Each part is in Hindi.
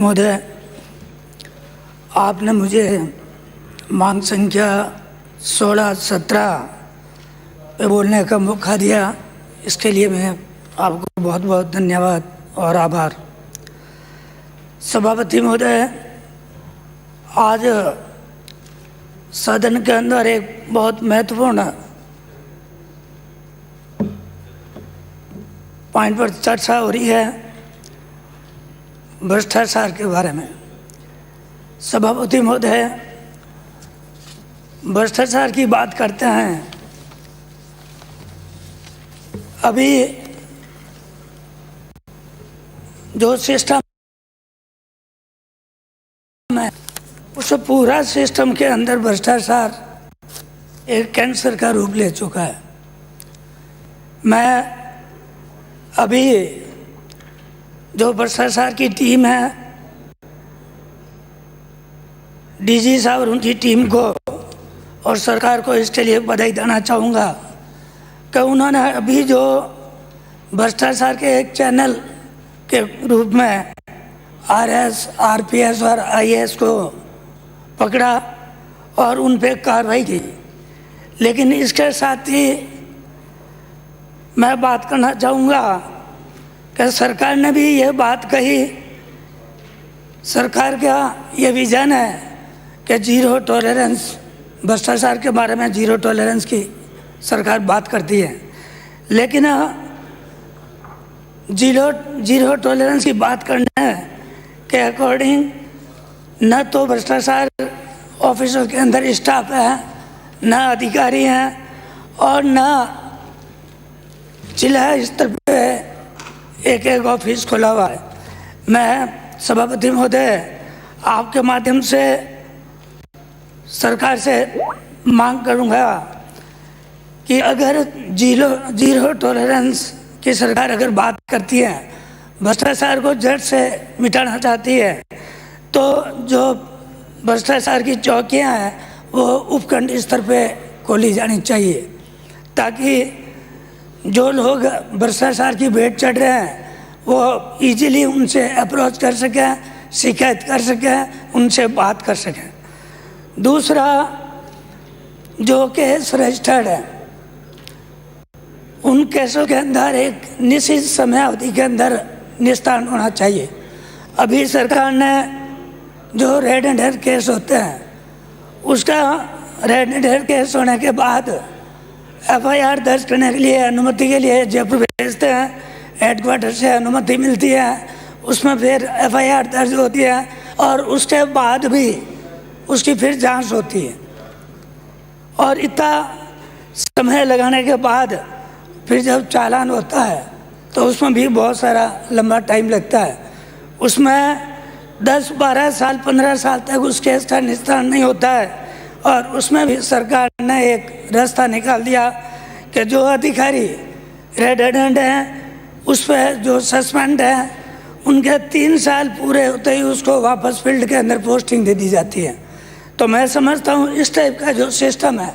महोदय, आपने मुझे मांग संख्या 16-17 पे बोलने का मौका दिया, इसके लिए मैं आपको बहुत बहुत धन्यवाद और आभार। सभापति महोदय, आज सदन के अंदर एक बहुत महत्वपूर्ण पॉइंट पर चर्चा हो रही है, भ्रष्टाचार के बारे में। सभापति महोदय, भ्रष्टाचार की बात करते हैं। अभी जो सिस्टम है उस पूरा सिस्टम के अंदर भ्रष्टाचार एक कैंसर का रूप ले चुका है। मैं अभी जो भ्रष्टाचार की टीम है, डीजी साहब और उनकी टीम को और सरकार को इसके लिए बधाई देना चाहूँगा कि उन्होंने अभी जो भ्रष्टाचार के एक चैनल के रूप में आरएस, आरपीएस और आईएएस को पकड़ा और उन पे कार्रवाई की। लेकिन इसके साथ ही मैं बात करना चाहूँगा कि सरकार ने भी ये बात कही, सरकार का ये विजन है कि जीरो टॉलरेंस, भ्रष्टाचार के बारे में जीरो टॉलरेंस की सरकार बात करती है। लेकिन जीरो टॉलरेंस की बात करने के अकॉर्डिंग न तो भ्रष्टाचार ऑफिसों के अंदर स्टाफ है, न अधिकारी हैं और न जिला स्तर पे एक एक ऑफिस खुला हुआ है। मैं सभापति महोदय आपके माध्यम से सरकार से मांग करूंगा कि अगर जीरो टॉलरेंस की सरकार अगर बात करती है, भ्रष्टाचार को जड़ से मिटाना चाहती है, तो जो भ्रष्टाचार की चौकियां हैं वो उपखंड स्तर पे खोली जानी चाहिए, ताकि जो लोग भ्रष्टाचार की भेंट चढ़ रहे हैं वो इजीली उनसे अप्रोच कर सकें, शिकायत कर सकें, उनसे बात कर सकें। दूसरा, जो केस रजिस्टर्ड है उन केसों के अंदर एक निश्चित समय अवधि के अंदर निस्तारण होना चाहिए। अभी सरकार ने जो रेड एंड हेड केस होते हैं उसका रेड एंड हेड केस होने के बाद एफआईआर दर्ज करने के लिए अनुमति के लिए जयपुर भेजते हैं, हेडक्वार्टर से अनुमति मिलती है, उसमें फिर एफआईआर दर्ज होती है और उसके बाद भी उसकी फिर जांच होती है। और इतना समय लगाने के बाद फिर जब चालान होता है तो उसमें भी बहुत सारा लंबा टाइम लगता है। उसमें 10-12 साल 15 साल तक उस केस का निस्तारण नहीं होता है। और उसमें भी सरकार ने एक रास्ता निकाल दिया कि जो अधिकारी रेड हैंडेड हैं उस पर जो सस्पेंड है उनके 3 साल पूरे होते ही उसको वापस फील्ड के अंदर पोस्टिंग दे दी जाती है। तो मैं समझता हूँ इस टाइप का जो सिस्टम है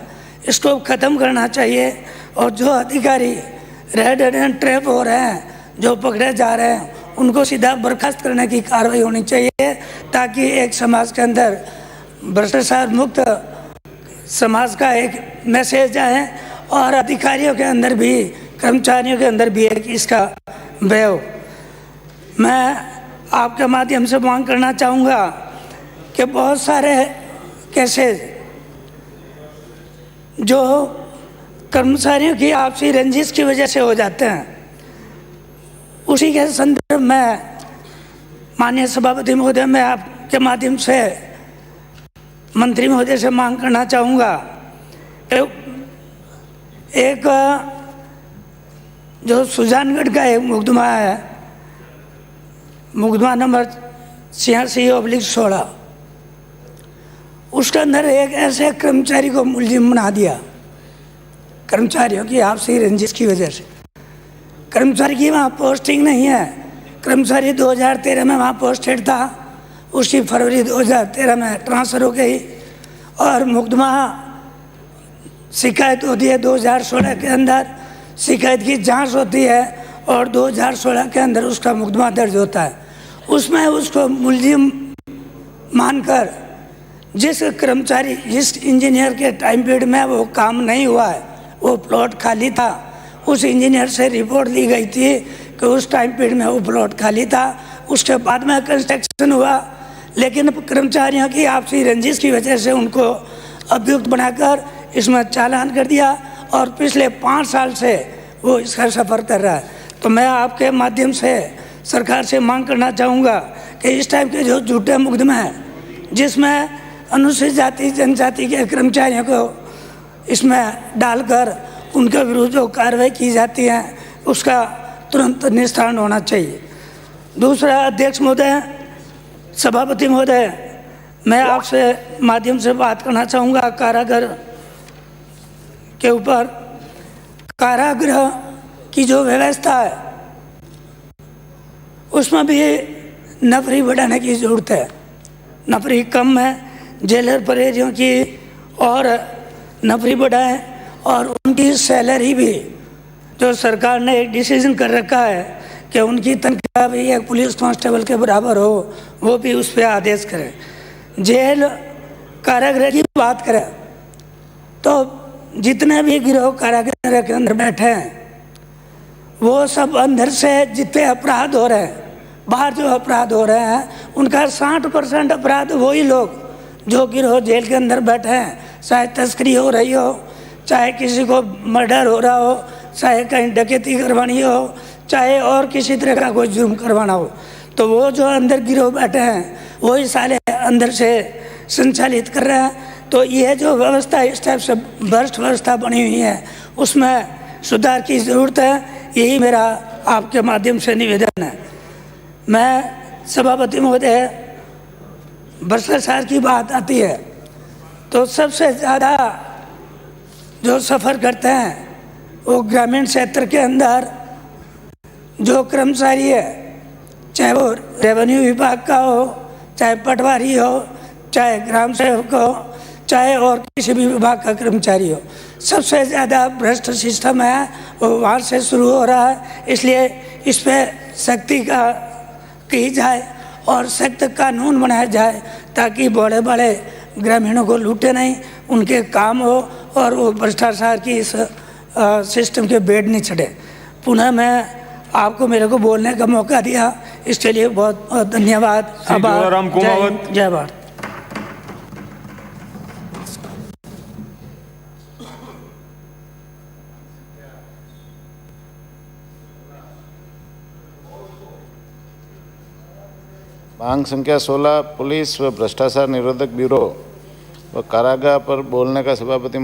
इसको ख़त्म करना चाहिए और जो अधिकारी रेड हैंडेड ट्रैप हो रहे हैं, जो पकड़े जा रहे हैं, उनको सीधा बर्खास्त करने की कार्रवाई होनी चाहिए, ताकि एक समाज के अंदर भ्रष्टाचार मुक्त समाज का एक मैसेज आए और अधिकारियों के अंदर भी, कर्मचारियों के अंदर भी एक इसका भय। मैं आपके माध्यम से मांग करना चाहूँगा कि बहुत सारे केसेस जो कर्मचारियों की आपसी रंजिश की वजह से हो जाते हैं, उसी के संदर्भ में माननीय सभापति महोदय, मैं आपके माध्यम से मंत्री महोदय से मांग करना चाहूँगा। एक जो सुजानगढ़ का एक मुकदमा है, मुकदमा नंबर 86/16, उसके अंदर एक ऐसे कर्मचारी को मुलजिम बना दिया, कर्मचारियों की आपसी रंजिश की वजह से। कर्मचारी की वहाँ पोस्टिंग नहीं है, कर्मचारी 2013 में वहाँ पोस्टेड था, उसकी फरवरी 2013 में ट्रांसफ़र हो गई और मुकदमा शिकायत होती है 2016 के अंदर, शिकायत की जांच होती है और 2016 के अंदर उसका मुकदमा दर्ज होता है। उसमें उसको मुलजिम मानकर जिस कर्मचारी, जिस इंजीनियर के टाइम पीरियड में वो काम नहीं हुआ है, वो प्लॉट खाली था, उस इंजीनियर से रिपोर्ट ली गई थी कि उस टाइम पीरियड में वो प्लॉट खाली था, उसके बाद में कंस्ट्रक्शन हुआ, लेकिन कर्मचारियों की आपसी रंजिश की वजह से उनको अभियुक्त बनाकर इसमें चालान कर दिया और पिछले 5 साल से वो इसका सफ़र कर रहा है। तो मैं आपके माध्यम से सरकार से मांग करना चाहूँगा कि इस टाइप के जो झूठे मुकदमे हैं जिसमें अनुसूचित जाति जनजाति के कर्मचारियों को इसमें डालकर उनके विरुद्ध जो कार्रवाई की जाती है उसका तुरंत निस्तारण होना चाहिए। दूसरा, अध्यक्ष महोदय, सभापति महोदय, मैं आपसे माध्यम से बात करना चाहूँगा कारागार के ऊपर। कारागृह की जो व्यवस्था है उसमें भी नफरी बढ़ाने की ज़रूरत है। नफरी कम है, जेलर परहेजियों की और नफरी बढ़ाएं और उनकी सैलरी भी, जो सरकार ने एक डिसीजन कर रखा है कि उनकी तनख्वाह भी एक पुलिस कांस्टेबल के बराबर हो, वो भी उस पर आदेश करें। जेल कारागृह की बात करें तो जितने भी गिरोह कारागृह के अंदर बैठे हैं वो सब अंदर से जितने अपराध हो रहे हैं, बाहर जो अपराध हो रहे हैं उनका 60% अपराध वही लोग जो गिरोह जेल के अंदर बैठे हैं, चाहे तस्करी हो रही हो, चाहे किसी को मर्डर हो रहा हो, चाहे कहीं डकैती करवानी हो, चाहे और किसी तरह का कोई जुर्म करवाना हो, तो वो जो अंदर गिरोह बैठे हैं वही साले अंदर से संचालित कर रहे हैं। तो ये जो व्यवस्था इस टाइप से भ्रष्ट व्यवस्था बनी हुई है उसमें सुधार की ज़रूरत है। यही मेरा आपके माध्यम से निवेदन है। मैं सभापति महोदय, भ्रष्टाचार की बात आती है तो सबसे ज़्यादा जो सफ़र करते हैं वो ग्रामीण क्षेत्र के अंदर जो कर्मचारी है, चाहे वो रेवेन्यू विभाग का हो, चाहे पटवारी हो, चाहे ग्राम सेवक हो, चाहे और किसी भी विभाग का कर्मचारी हो, सबसे ज़्यादा भ्रष्ट सिस्टम है वो वहाँ से शुरू हो रहा है। इसलिए इस पर सख्ती की जाए और सख्त कानून बनाया जाए ताकि बड़े बड़े ग्रामीणों को लूटे नहीं, उनके काम हो और वो भ्रष्टाचार की इस सिस्टम के बेड नहीं चढ़े। पुनः मैं आपको मेरे को बोलने का मौका दिया, इसके लिए बहुत बहुत धन्यवाद। आभार। जय भारत। मांग संख्या 16 पुलिस व भ्रष्टाचार निरोधक ब्यूरो व कारागार पर बोलने का सभापति